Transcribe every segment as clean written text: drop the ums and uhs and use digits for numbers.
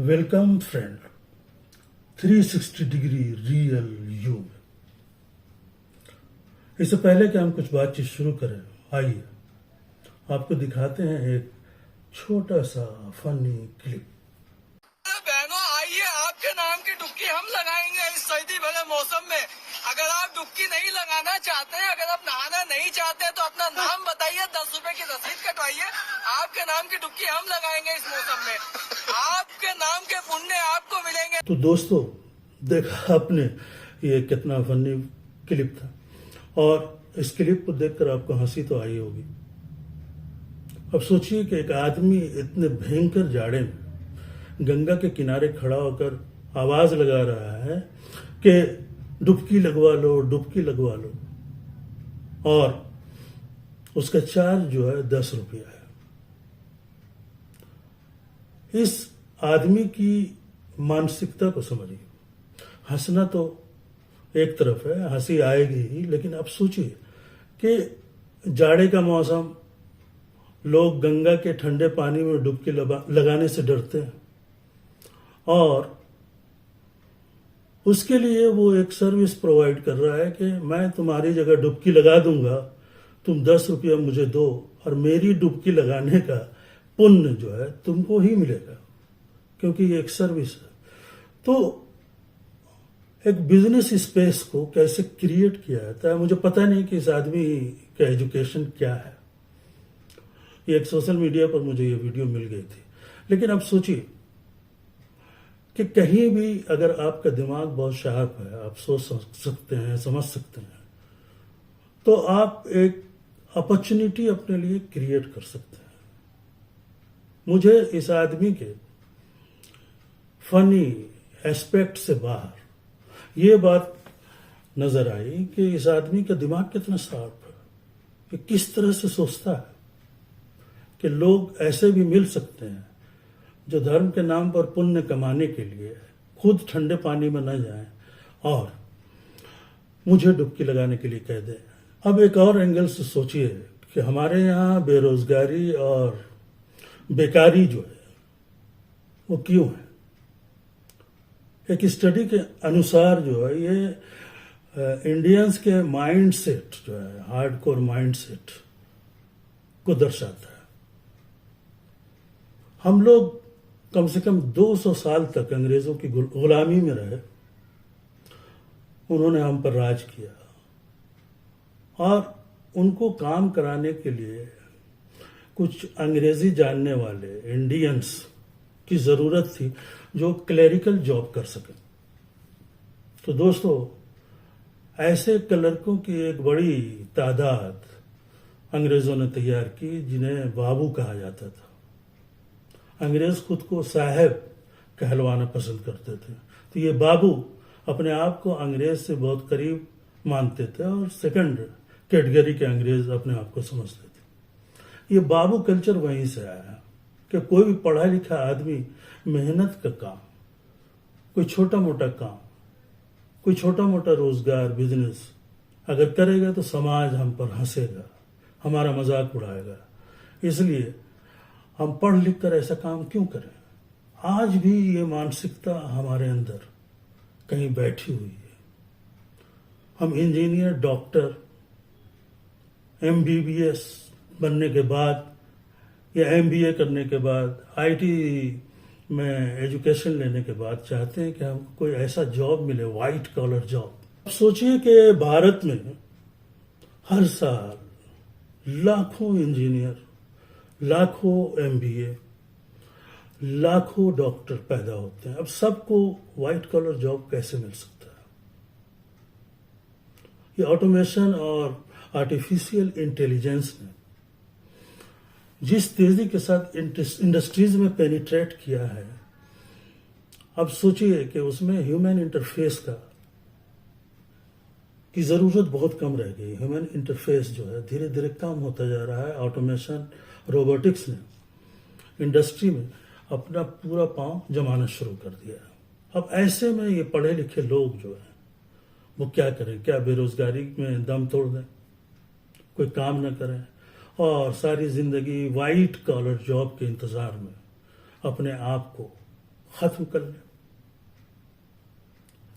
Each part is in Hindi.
Welcome friend 360 degree real you में। इससे पहले कि हम कुछ बातचीत शुरू करें, आइए आपको दिखाते हैं एक छोटा सा फनी क्लिप। बहनों आइए, आपके नाम की डुबकी हम लगाएंगे इस सर्दी भरे मौसम में। अगर आप डुबकी नहीं लगाना चाहते हैं, अगर आप नहाना नहीं चाहते तो अपना नाम बताइए, 10 रुपए की रसीद कटवाइए। आपके नाम की डुबकी हम लगाएंगे इस मौसम में। आपके नाम के पुण्य आपको मिलेंगे। तो दोस्तों, देखा आपने ये कितना फनी क्लिप था, और इस क्लिप को देखकर आपको हंसी तो आई होगी। अब सोचिए कि एक आदमी इतने भयंकर जाड़े में गंगा के किनारे खड़ा होकर आवाज लगा रहा है कि डुबकी लगवा लो, डुबकी लगवा लो, और उसका चार्ज जो है 10 रुपया है। इस आदमी की मानसिकता को समझिए। हंसना तो एक तरफ है, हंसी आएगी ही, लेकिन अब सोचिए कि जाड़े का मौसम, लोग गंगा के ठंडे पानी में डुबकी लगाने से डरते हैं, और उसके लिए वो एक सर्विस प्रोवाइड कर रहा है कि मैं तुम्हारी जगह डुबकी लगा दूंगा, तुम 10 रुपया मुझे दो और मेरी डुबकी लगाने का पुण्य जो है तुमको ही मिलेगा, क्योंकि ये एक सर्विस है। तो एक बिजनेस स्पेस को कैसे क्रिएट किया जाता है, मुझे पता नहीं कि इस आदमी का एजुकेशन क्या है। ये एक सोशल मीडिया पर मुझे ये वीडियो मिल गई थी। लेकिन अब सोचिए कि कहीं भी अगर आपका दिमाग बहुत शार्प है, आप सोच सकते हैं, समझ सकते हैं, तो आप एक अपॉर्चुनिटी अपने लिए क्रिएट कर सकते हैं। मुझे इस आदमी के फनी एस्पेक्ट से बाहर ये बात नजर आई कि इस आदमी का दिमाग कितना शार्प है, कि किस तरह से सोचता है कि लोग ऐसे भी मिल सकते हैं जो धर्म के नाम पर पुण्य कमाने के लिए खुद ठंडे पानी में न जाएं और मुझे डुबकी लगाने के लिए कह दें। अब एक और एंगल से सोचिए कि हमारे यहाँ बेरोजगारी और बेकारी जो है वो क्यों है। एक स्टडी के अनुसार जो है ये इंडियंस के माइंडसेट जो है, हार्डकोर माइंडसेट को दर्शाता है। हम लोग कम से कम 200 साल तक अंग्रेजों की गुलामी में रहे, उन्होंने हम पर राज किया, और उनको काम कराने के लिए कुछ अंग्रेजी जानने वाले इंडियंस की जरूरत थी जो क्लरिकल जॉब कर सके। तो दोस्तों, ऐसे क्लर्कों की एक बड़ी तादाद अंग्रेजों ने तैयार की, जिन्हें बाबू कहा जाता था। अंग्रेज खुद को साहब कहलवाना पसंद करते थे, तो ये बाबू अपने आप को अंग्रेज से बहुत करीब मानते थे और सेकंड कैटेगरी के अंग्रेज अपने आप को समझते थे। ये बाबू कल्चर वहीं से आया कि कोई भी पढ़ा लिखा आदमी मेहनत का काम, कोई छोटा मोटा काम, कोई छोटा मोटा रोजगार, बिजनेस अगर करेगा तो समाज हम पर हंसेगा, हमारा मजाक उड़ाएगा। इसलिए हम पढ़ लिख कर ऐसा काम क्यों करें। आज भी ये मानसिकता हमारे अंदर कहीं बैठी हुई है। हम इंजीनियर, डॉक्टर, MBBS बनने के बाद या MBA करने के बाद, IT में एजुकेशन लेने के बाद चाहते हैं कि हमको कोई ऐसा जॉब मिले, वाइट कॉलर जॉब। अब सोचिए कि भारत में हर साल लाखों इंजीनियर, लाखों MBA, लाखों डॉक्टर पैदा होते हैं। अब सबको व्हाइट कॉलर जॉब कैसे मिल सकता है। ये ऑटोमेशन और आर्टिफिशियल इंटेलिजेंस ने जिस तेजी के साथ इंडस्ट्रीज में पेनिट्रेट किया है, अब सोचिए कि उसमें ह्यूमन इंटरफेस की जरूरत बहुत कम रह गई। ह्यूमन इंटरफेस जो है धीरे धीरे कम होता जा रहा है। ऑटोमेशन, रोबोटिक्स ने इंडस्ट्री में अपना पूरा पांव जमाना शुरू कर दिया है। अब ऐसे में ये पढ़े लिखे लोग जो है वो क्या करें, क्या बेरोजगारी में दम तोड़ दें, कोई काम न करें और सारी जिंदगी वाइट कॉलर जॉब के इंतजार में अपने आप को खत्म कर लें।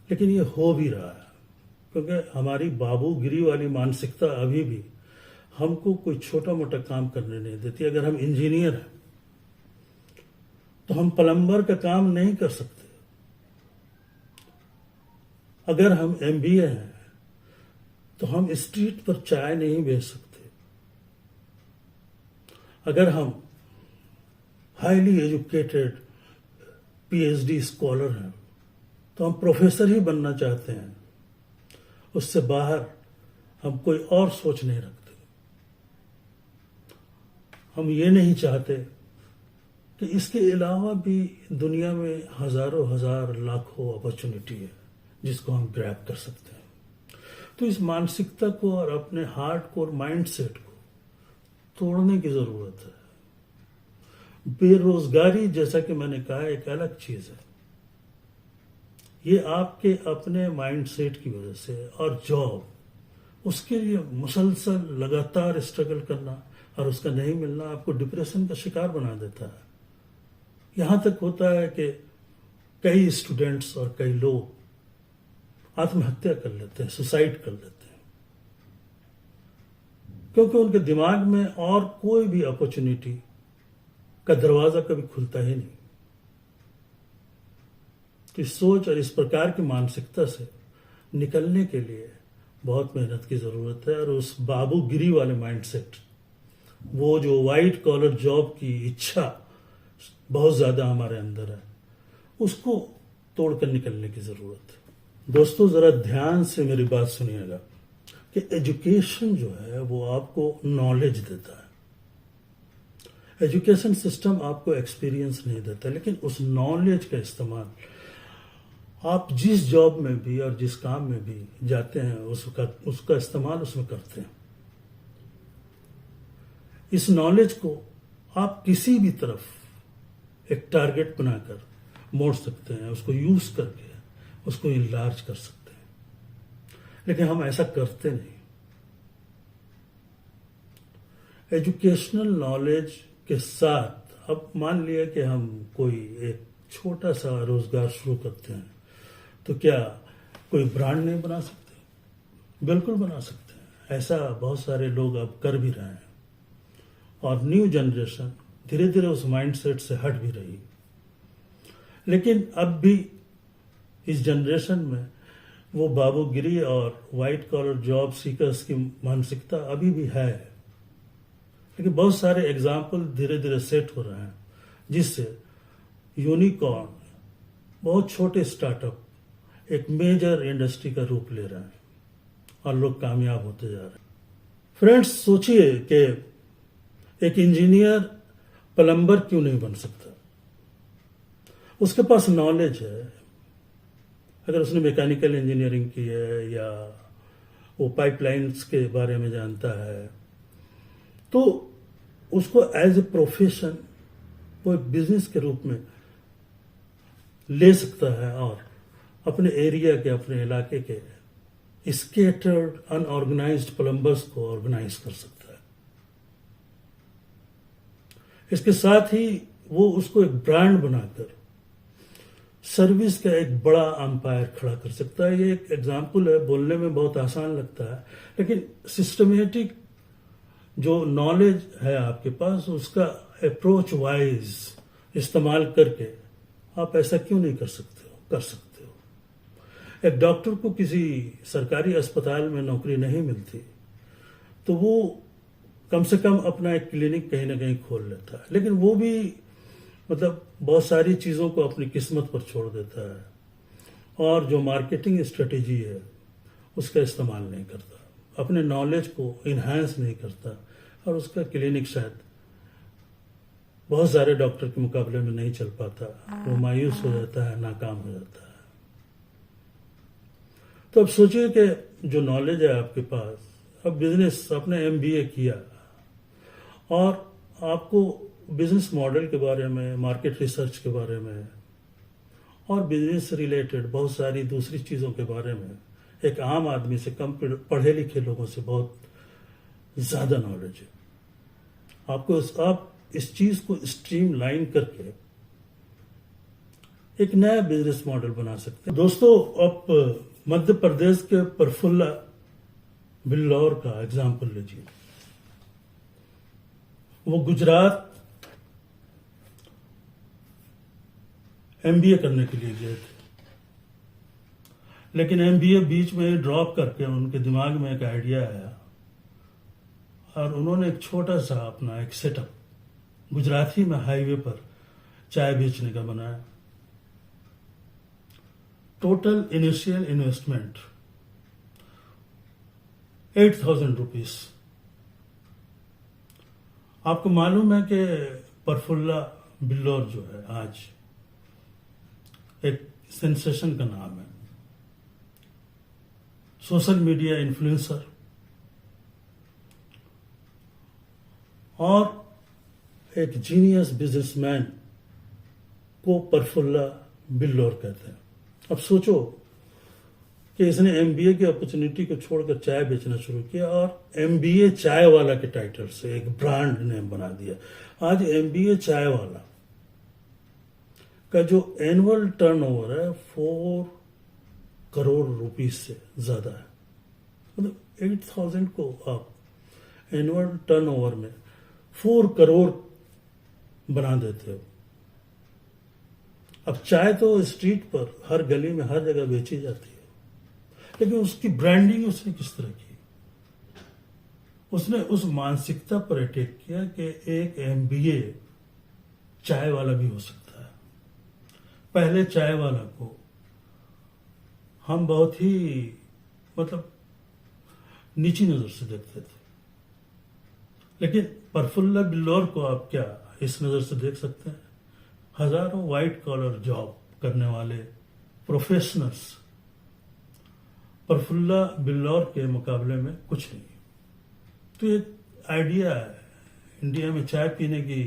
लेकिन ये हो भी रहा है, क्योंकि हमारी बाबूगिरी वाली मानसिकता अभी भी हमको कोई छोटा मोटा काम करने नहीं देती। अगर हम इंजीनियर हैं तो हम प्लम्बर का काम नहीं कर सकते। अगर हम एमबीए हैं तो हम स्ट्रीट पर चाय नहीं बेच सकते। अगर हम हाईली एजुकेटेड पीएचडी स्कॉलर हैं तो हम प्रोफेसर ही बनना चाहते हैं, उससे बाहर हम कोई और सोच नहीं रखते। हम ये नहीं चाहते कि इसके अलावा भी दुनिया में हजारों हजार लाखों अपॉर्चुनिटी है जिसको हम ग्रैब कर सकते हैं। तो इस मानसिकता को और अपने हार्ड कोर माइंडसेट को तोड़ने की जरूरत है। बेरोजगारी, जैसा कि मैंने कहा, एक अलग चीज है। ये आपके अपने माइंडसेट की वजह से, और जॉब, उसके लिए मुसलसल लगातार स्ट्रगल करना और उसका नहीं मिलना आपको डिप्रेशन का शिकार बना देता है। यहां तक होता है कि कई स्टूडेंट्स और कई लोग आत्महत्या कर लेते हैं, सुसाइड कर लेते हैं, क्योंकि उनके दिमाग में और कोई भी अपॉर्चुनिटी का दरवाजा कभी खुलता ही नहीं। तो इस सोच और इस प्रकार की मानसिकता से निकलने के लिए बहुत मेहनत की जरूरत है। और उस बाबूगिरी वाले माइंडसेट, वो जो वाइट कॉलर जॉब की इच्छा बहुत ज्यादा हमारे अंदर है, उसको तोड़कर निकलने की जरूरत है। दोस्तों, जरा ध्यान से मेरी बात सुनिएगा कि एजुकेशन जो है वो आपको नॉलेज देता है। एजुकेशन सिस्टम आपको एक्सपीरियंस नहीं देता, लेकिन उस नॉलेज का इस्तेमाल आप जिस जॉब में भी और जिस काम में भी जाते हैं उसका इस्तेमाल उसमें करते हैं। इस नॉलेज को आप किसी भी तरफ एक टारगेट बनाकर मोड़ सकते हैं, उसको यूज करके उसको इनलार्ज कर सकते हैं, लेकिन हम ऐसा करते नहीं। एजुकेशनल नॉलेज के साथ अब मान लिया कि हम कोई एक छोटा सा रोजगार शुरू करते हैं, तो क्या कोई ब्रांड नहीं बना सकते? बिल्कुल बना सकते हैं। ऐसा बहुत सारे लोग अब कर भी रहे हैं, और न्यू जनरेशन धीरे धीरे उस माइंडसेट से हट भी रही। लेकिन अब भी इस जनरेशन में वो बाबूगिरी और वाइट कॉलर जॉब सीकर्स की मानसिकता अभी भी है। लेकिन बहुत सारे एग्जाम्पल धीरे धीरे सेट हो रहे हैं, जिससे यूनिकॉर्न, बहुत छोटे स्टार्टअप एक मेजर इंडस्ट्री का रूप ले रहे हैं और लोग कामयाब होते जा रहे हैं। फ्रेंड्स, सोचिए कि एक इंजीनियर प्लम्बर क्यों नहीं बन सकता? उसके पास नॉलेज है। अगर उसने मैकेनिकल इंजीनियरिंग की है या वो पाइपलाइंस के बारे में जानता है, तो उसको एज ए प्रोफेशन वो एक बिजनेस के रूप में ले सकता है और अपने एरिया के, अपने इलाके के स्केटर्ड अनऑर्गेनाइज्ड प्लम्बर्स को ऑर्गेनाइज कर सकता है। इसके साथ ही वो उसको एक ब्रांड बनाकर सर्विस का एक बड़ा अंपायर खड़ा कर सकता है। ये एक एग्जाम्पल है, बोलने में बहुत आसान लगता है, लेकिन सिस्टमेटिक जो नॉलेज है आपके पास, उसका अप्रोच वाइज इस्तेमाल करके आप ऐसा क्यों नहीं कर सकते हो? कर सकते हो। एक डॉक्टर को किसी सरकारी अस्पताल में नौकरी नहीं मिलती, तो वो कम से कम अपना एक क्लिनिक कहीं ना कहीं खोल लेता है, लेकिन वो भी मतलब बहुत सारी चीजों को अपनी किस्मत पर छोड़ देता है, और जो मार्केटिंग स्ट्रेटेजी है उसका इस्तेमाल नहीं करता, अपने नॉलेज को इन्हांस नहीं करता, और उसका क्लिनिक शायद बहुत सारे डॉक्टर के मुकाबले में नहीं चल पाता। वो मायूस हो जाता है, नाकाम हो जाता है। तो अब सोचिए कि जो नॉलेज है आपके पास, अब बिजनेस, आपने एमबीए किया और आपको बिजनेस मॉडल के बारे में, मार्केट रिसर्च के बारे में और बिजनेस से रिलेटेड बहुत सारी दूसरी चीजों के बारे में एक आम आदमी से, कम पढ़े लिखे लोगों से बहुत ज्यादा नॉलेज है। आप इस चीज को स्ट्रीमलाइन करके एक नया बिजनेस मॉडल बना सकते हैं। दोस्तों, आप मध्य प्रदेश के प्रफुल्ला बिल्लौर का एग्जाम्पल लीजिए। वो गुजरात एमबीए करने के लिए गए थे, लेकिन एमबीए बीच में ड्रॉप करके उनके दिमाग में एक आइडिया आया और उन्होंने एक छोटा सा अपना एक सेटअप गुजराती में हाईवे पर चाय बेचने का बनाया। Total initial investment 8,000 rupees. आपको मालूम है कि प्रफुल्ला बिल्लौर जो है आज एक सेंसेशन का नाम है, सोशल मीडिया इन्फ्लुएंसर और एक जीनियस बिजनेसमैन को प्रफुल्ला बिल्लौर कहते हैं। अब सोचो कि इसने एमबीए की अपॉर्चुनिटी को छोड़कर चाय बेचना शुरू किया और एमबीए चाय वाला के टाइटल से एक ब्रांड नेम बना दिया। आज एमबीए चाय वाला का जो एनुअल टर्नओवर है 4 करोड़ रुपीस से ज्यादा है। मतलब 8,000 को आप एनुअल टर्नओवर में 4 करोड़ बना देते हो। अब चाय तो स्ट्रीट पर हर गली में हर जगह बेची जाती है, लेकिन उसकी ब्रांडिंग उसने किस तरह की? उसने उस मानसिकता पर अटैक किया कि एक एमबीए चाय वाला भी हो सकता है। पहले चाय वाला को हम बहुत ही मतलब नीची नजर से देखते थे, लेकिन प्रफुल्ला बिल्लौर को आप क्या इस नजर से देख सकते हैं? हजारों व्हाइट कॉलर जॉब करने वाले प्रोफेशनल्स प्रफुल्ला बिल्लौर के मुकाबले में कुछ नहीं। तो एक आइडिया है, इंडिया में चाय पीने की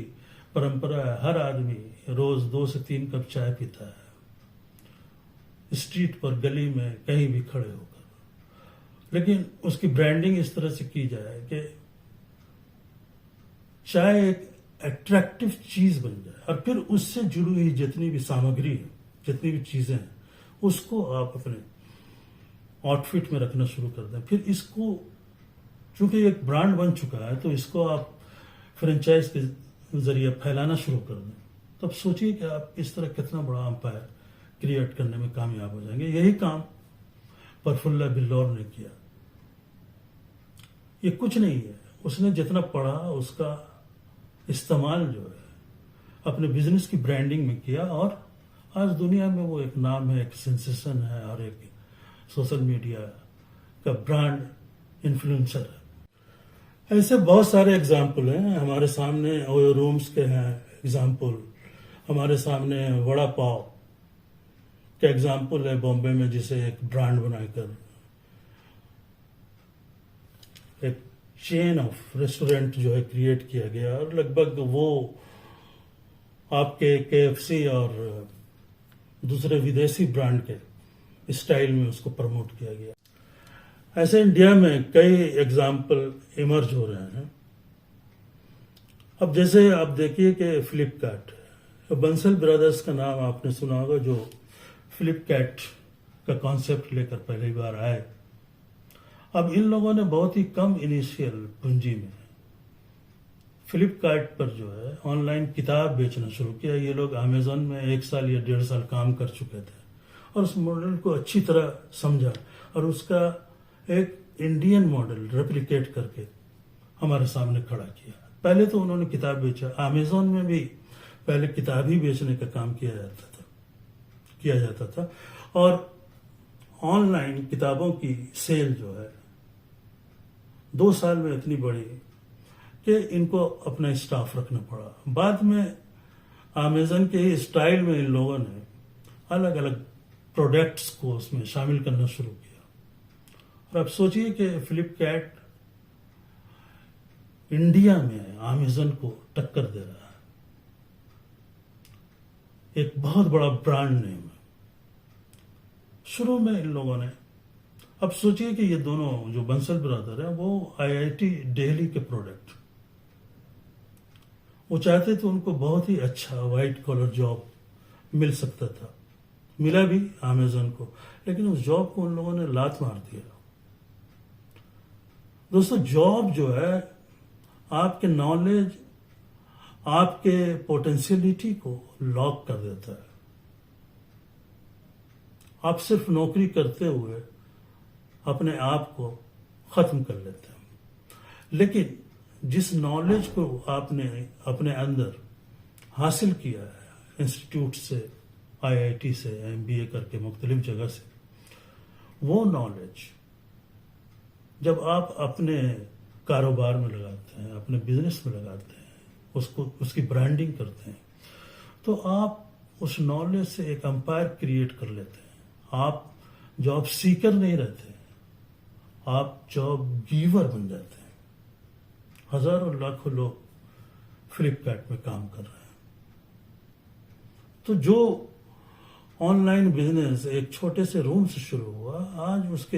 परंपरा है, हर आदमी रोज 2 से 3 कप चाय पीता है, स्ट्रीट पर गली में कहीं भी खड़े होकर। लेकिन उसकी ब्रांडिंग इस तरह से की जाए कि चाय एक अट्रैक्टिव चीज बन जाए और फिर उससे जुड़ी हुई जितनी भी सामग्री है, जितनी भी चीजें हैं, उसको आप अपने आउटफिट में रखना शुरू कर दें। फिर इसको चूंकि एक ब्रांड बन चुका है तो इसको आप फ्रेंचाइज के जरिए फैलाना शुरू कर दें। तब सोचिए कि आप इस तरह कितना बड़ा अंपायर क्रिएट करने में कामयाब हो जाएंगे। यही काम प्रफुल्ला बिल्लौर ने किया। ये कुछ नहीं है, उसने जितना पढ़ा उसका इस्तेमाल जो है अपने बिजनेस की ब्रांडिंग में किया और आज दुनिया में वो एक नाम है, एक सेंसेशन है और एक सोशल मीडिया का ब्रांड इन्फ्लुएंसर है। ऐसे बहुत सारे एग्जाम्पल हैं हमारे सामने। ओयो रूम्स के हैं एग्जाम्पल, हमारे सामने वड़ा पाव का एग्जाम्पल है बॉम्बे में, जिसे एक ब्रांड बनाकर एक चेन ऑफ रेस्टोरेंट जो है क्रिएट किया गया और लगभग वो आपके केएफसी और दूसरे विदेशी ब्रांड के स्टाइल में उसको प्रमोट किया गया। ऐसे इंडिया में कई एग्जाम्पल इमर्ज हो रहे हैं। अब जैसे आप देखिए कि फ्लिपकार्ट, बंसल ब्रदर्स का नाम आपने सुना होगा, जो फ्लिपकार्ट का कॉन्सेप्ट लेकर पहली बार आए। अब इन लोगों ने बहुत ही कम इनिशियल पूंजी में फ्लिपकार्ट पर जो है ऑनलाइन किताब बेचना शुरू किया। ये लोग अमेजोन में 1 साल या 1.5 साल काम कर चुके थे और उस मॉडल को अच्छी तरह समझा और उसका एक इंडियन मॉडल रेप्लिकेट करके हमारे सामने खड़ा किया। पहले तो उन्होंने किताब बेचा, अमेजोन में भी पहले किताब ही बेचने का काम किया जाता था और ऑनलाइन किताबों की सेल जो है 2 साल में इतनी बढ़ी कि इनको अपना स्टाफ रखना पड़ा। बाद में अमेजन के स्टाइल में इन लोगों ने अलग अलग प्रोडक्ट्स को उसमें शामिल करना शुरू किया। और अब सोचिए कि फ्लिपकार्ट इंडिया में अमेजन को टक्कर दे रहा है, एक बहुत बड़ा ब्रांड नेम है। शुरू में इन लोगों ने, अब सोचिए कि ये दोनों जो बंसल ब्रदर हैं वो आईआईटी दिल्ली के प्रोडक्ट, वो चाहते तो उनको बहुत ही अच्छा व्हाइट कॉलर जॉब मिल सकता था, मिला भी अमेजन को, लेकिन उस जॉब को उन लोगों ने लात मार दिया। दोस्तों, जॉब जो है आपके नॉलेज, आपके पोटेंशियलिटी को लॉक कर देता है। आप सिर्फ नौकरी करते हुए अपने आप को खत्म कर लेते हैं। लेकिन जिस नॉलेज को आपने अपने अंदर हासिल किया है इंस्टीट्यूट से, आईआईटी से, एमबीए करके मुख्तलिफ जगह से, वो नॉलेज जब आप अपने कारोबार में लगाते हैं, अपने बिजनेस में लगाते हैं, उसको उसकी ब्रांडिंग करते हैं, तो आप उस नॉलेज से एक एम्पायर क्रिएट कर लेते हैं। आप जॉब सीकर नहीं रहते, आप जॉब गिवर बन जाते हैं। हजारों लाखों लोग फ्लिपकार्ट में काम कर रहे हैं। तो जो ऑनलाइन बिजनेस एक छोटे से रूम से शुरू हुआ, आज उसके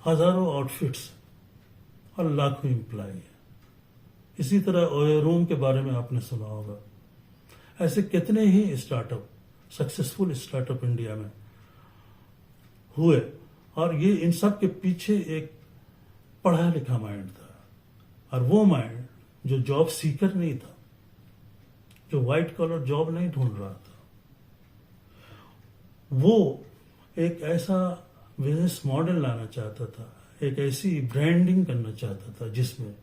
हजारों आउटफिट्स और लाखों एम्प्लॉय है। इसी तरह ओयो रूम के बारे में आपने सुना होगा। ऐसे कितने ही स्टार्टअप, सक्सेसफुल स्टार्टअप इंडिया में हुए, और ये इन सब के पीछे एक पढ़ा लिखा माइंड था। और वो माइंड जो जॉब सीकर नहीं था, जो व्हाइट कॉलर जॉब नहीं ढूंढ रहा था, वो एक ऐसा बिजनेस मॉडल लाना चाहता था, एक ऐसी ब्रांडिंग करना चाहता था जिसमें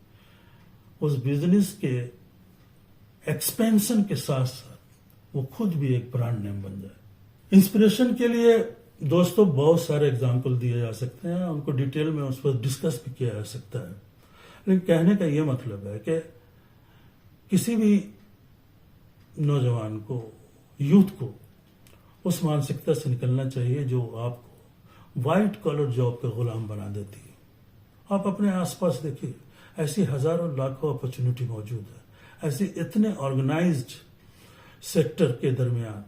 उस बिजनेस के एक्सपेंशन के साथ साथ वो खुद भी एक ब्रांड नेम बन जाए। इंस्पिरेशन के लिए दोस्तों बहुत सारे एग्जाम्पल दिए जा सकते हैं, उनको डिटेल में उस पर डिस्कस भी किया जा सकता है। लेकिन कहने का यह मतलब है कि किसी भी नौजवान को, यूथ को उस मानसिकता से निकलना चाहिए जो आपको व्हाइट कॉलर जॉब के गुलाम बना देती है। आप अपने आसपास देखिए, ऐसी हजारों लाखों अपॉर्चुनिटी मौजूद है। ऐसे इतने ऑर्गेनाइज्ड सेक्टर के दरमियान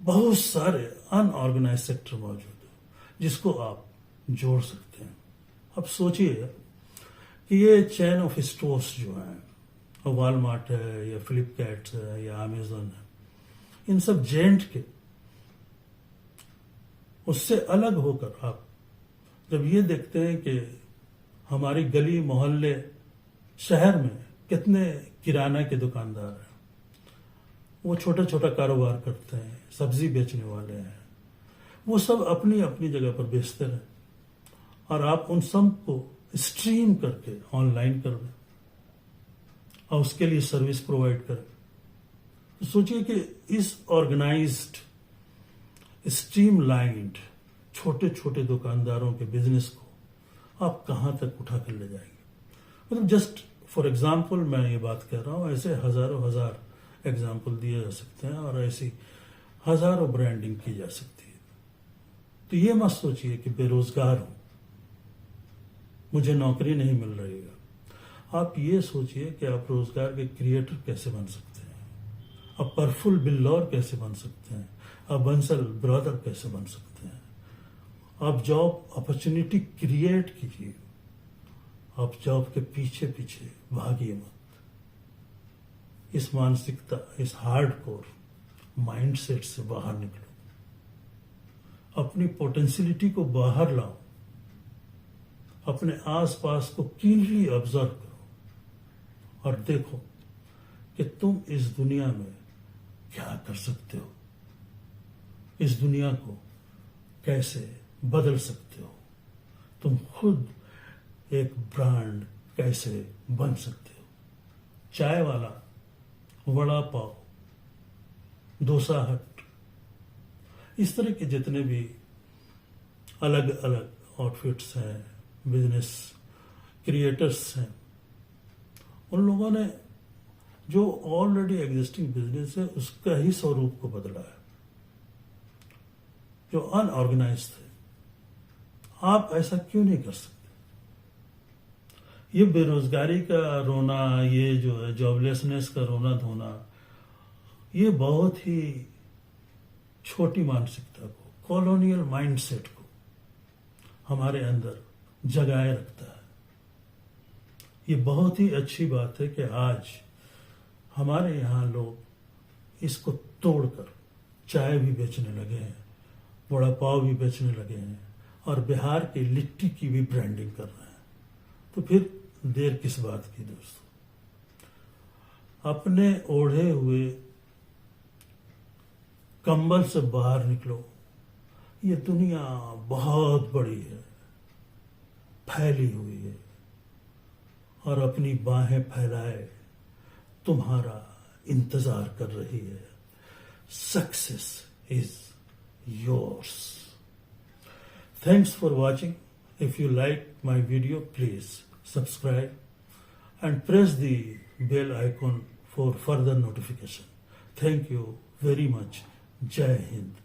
बहुत सारे अनऑर्गेनाइज सेक्टर मौजूद है जिसको आप जोड़ सकते हैं। अब सोचिए कि ये चेन ऑफ स्टोर्स जो हैं, वॉलमार्ट है या फ्लिपकार्ट है या अमेजन है, इन सब जेंट के उससे अलग होकर आप जब ये देखते हैं कि हमारी गली मोहल्ले शहर में कितने किराना के दुकानदार हैं, वो छोटा छोटा कारोबार करते हैं, सब्जी बेचने वाले हैं, वो सब अपनी अपनी जगह पर बेचते रहे, और आप उन सब को स्ट्रीम करके ऑनलाइन कर दें और उसके लिए सर्विस प्रोवाइड करें। तो सोचिए कि इस ऑर्गेनाइज्ड, स्ट्रीमलाइंड छोटे छोटे दुकानदारों के बिजनेस को आप कहां तक उठा कर ले जाएंगे। मतलब जस्ट फॉर एग्जाम्पल मैं ये बात कर रहा हूं, ऐसे हजारों हजार एग्जाम्पल दिए जा सकते हैं और ऐसी हजारों ब्रांडिंग की जा सकती है। तो ये मत सोचिए कि बेरोजगार हूं, मुझे नौकरी नहीं मिल रही है। आप ये सोचिए कि आप रोजगार के क्रिएटर कैसे बन सकते हैं, आप प्रफुल्ल बिल्लौर कैसे बन सकते हैं, आप बंसल ब्रदर कैसे बन सकते हैं। आप जॉब अपॉर्चुनिटी क्रिएट कीजिए, आप जॉब के पीछे पीछे भागिए मत। इस मानसिकता, इस हार्डकोर माइंडसेट से बाहर निकलो, अपनी पोटेंशियलिटी को बाहर लाओ, अपने आसपास को कीनली ऑब्जर्व करो और देखो कि तुम इस दुनिया में क्या कर सकते हो, इस दुनिया को कैसे बदल सकते हो, तुम खुद एक ब्रांड कैसे बन सकते हो। चाय वाला, वड़ा पाव, डोसा हट, इस तरह के जितने भी अलग अलग आउटफिट्स हैं, बिजनेस क्रिएटर्स हैं, उन लोगों ने जो ऑलरेडी एग्जिस्टिंग बिजनेस है उसका ही स्वरूप को बदला है। जो अनऑर्गेनाइज थे, आप ऐसा क्यों नहीं कर सकते। ये बेरोजगारी का रोना, ये जो है जॉबलेसनेस का रोना धोना, ये बहुत ही छोटी मानसिकता को, कॉलोनियल माइंडसेट को हमारे अंदर जगाए रखता है। ये बहुत ही अच्छी बात है कि आज हमारे यहाँ लोग इसको तोड़कर चाय भी बेचने लगे हैं वड़ा पाव भी बेचने लगे हैं और बिहार की लिट्टी की भी ब्रांडिंग कर रहे हैं। तो फिर देर किस बात की दोस्तों? अपने ओढ़े हुए कंबल से बाहर निकलो। ये दुनिया बहुत बड़ी है, फैली हुई है, और अपनी बाहें फैलाए तुम्हारा इंतजार कर रही है। Success is yours. Thanks for watching. If you like my video, please subscribe and press the bell icon for further notification. Thank you very much. Jai Hind.